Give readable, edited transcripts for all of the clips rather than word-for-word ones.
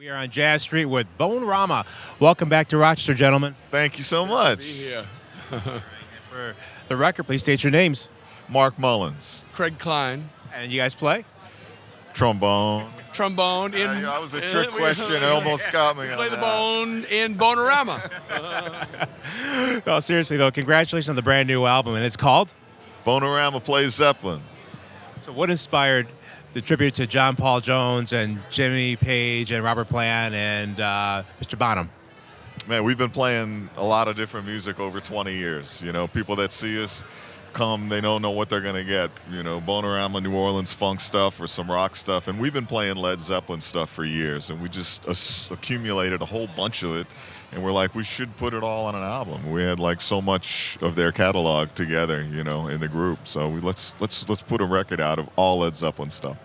We are on Jazz Street with Bonerama. Welcome back to Rochester, gentlemen. Thank you so much. Be here. For the record, please state your names. Mark Mullins, Craig Klein. And you guys play? trombone. Trombone in. Yeah, that was a trick question. It almost got me. Play on the that. bone in Bonerama. No, seriously, though, congratulations on the brand new album. And it's called? Bonerama plays Zeppelin. So what inspired the tribute to John Paul Jones and Jimmy Page and Robert Plant and Mr. Bonham? Man, we've been playing a lot of different music over 20 years. You know, people that see us come, they don't know what they're going to get. You know, Bonerama, New Orleans funk stuff or some rock stuff. And we've been playing Led Zeppelin stuff for years. And we just accumulated a whole bunch of it. And we're like, we should put it all on an album. We had like so much of their catalog together, you know, in the group. So let's put a record out of all Led Zeppelin stuff.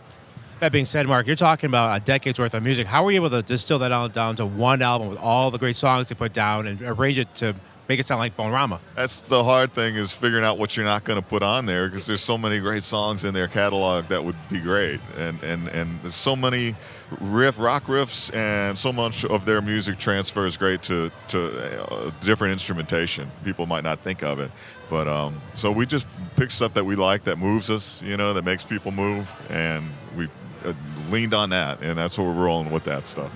That being said, Mark, you're talking about a decade's worth of music. How were you able to distill that all down to one album with all the great songs they put down and arrange it to make it sound like Bonerama? That's the hard thing, is figuring out what you're not going to put on there, because there's so many great songs in their catalog that would be great, and there's so many rock riffs, and so much of their music transfers great to different instrumentation. People might not think of it, but so we just pick stuff that we like, that moves us, you know, that makes people move, and we leaned on that, and that's what we're rolling with, that stuff.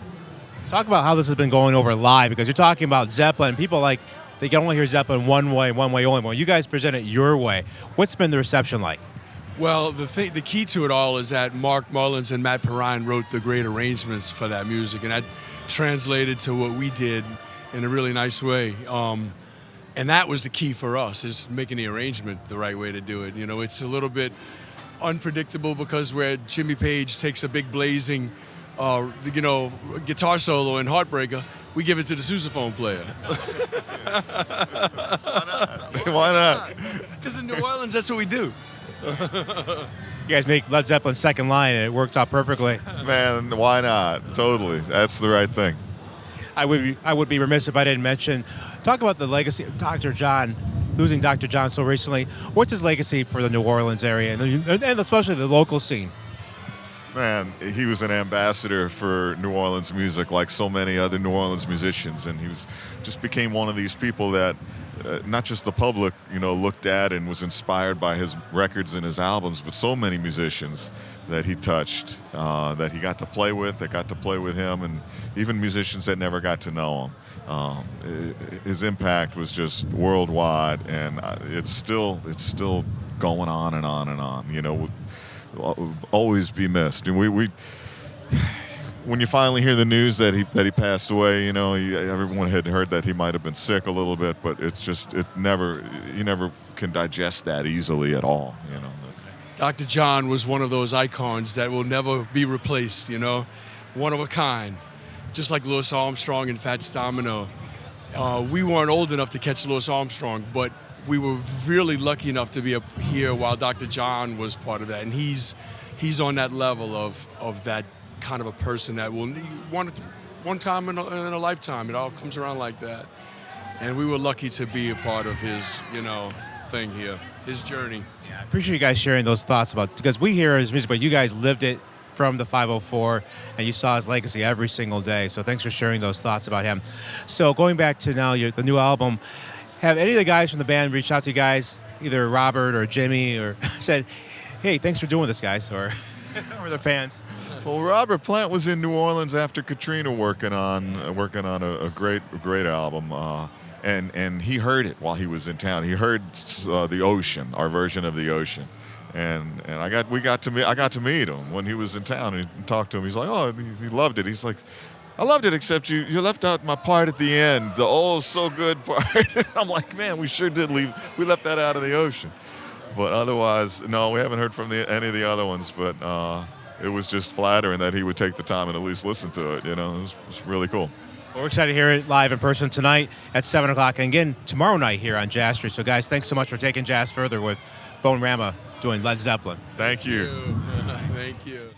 Talk about how this has been going over live, because you're talking about Zeppelin. People like, they can only hear Zeppelin one way only. Well, you guys present it your way. What's been the reception like? Well, the key to it all is that Mark Mullins and Matt Perrine wrote the great arrangements for that music, and that translated to what we did in a really nice way. And that was the key for us, is making the arrangement the right way to do it. You know, it's a little bit unpredictable, because where Jimmy Page takes a big blazing guitar solo in Heartbreaker, we give it to the sousaphone player. Why not? Because in New Orleans, that's what we do. You guys make Led Zeppelin second line, and it worked out perfectly. Man, why not? Totally. That's the right thing. I would be remiss if I didn't mention, talk about the legacy of Dr. John, losing Dr. John so recently. What's his legacy for the New Orleans area, and especially the local scene? Man, he was an ambassador for New Orleans music, like so many other New Orleans musicians, and he just became one of these people that not just the public, you know, looked at and was inspired by his records and his albums, but so many musicians that he touched, that he got to play with, that got to play with him, and even musicians that never got to know him. His impact was just worldwide, and it's still going on and on and on. You know, will always be missed. And we when you finally hear the news that he passed away, you know, everyone had heard that he might have been sick a little bit, but it's just, you never can digest that easily at all, you know. Dr. John was one of those icons that will never be replaced, you know, one of a kind. Just like Louis Armstrong and Fats Domino. We weren't old enough to catch Louis Armstrong, but we were really lucky enough to be up here while Dr. John was part of that, and he's on that level of that kind of a person that will one time in a lifetime. It all comes around like that, and we were lucky to be a part of his, you know, thing here, his journey. Yeah, I appreciate you guys sharing those thoughts because we hear his music, but you guys lived it from the 504, and you saw his legacy every single day. So thanks for sharing those thoughts about him. So going back to now the new album. Have any of the guys from the band reached out to you guys, either Robert or Jimmy, or said, hey, thanks for doing this, guys, or they're fans? Well, Robert Plant was in New Orleans after Katrina working on a great album, and he heard it while he was in town. He heard The Ocean, our version of The Ocean, and I got to meet him when he was in town and talk to him. He's like, oh, he loved it. He's like, I loved it, except you left out my part at the end, the oh so good part. I'm like, man, we sure did we left that out of The Ocean. But otherwise, no, we haven't heard from any of the other ones, but it was just flattering that he would take the time and at least listen to it, you know. It was really cool. Well, we're excited to hear it live in person tonight at 7 o'clock, and again tomorrow night here on Jazz Street. So guys, thanks so much for taking jazz further with Bonerama doing Led Zeppelin. Thank you. Thank you.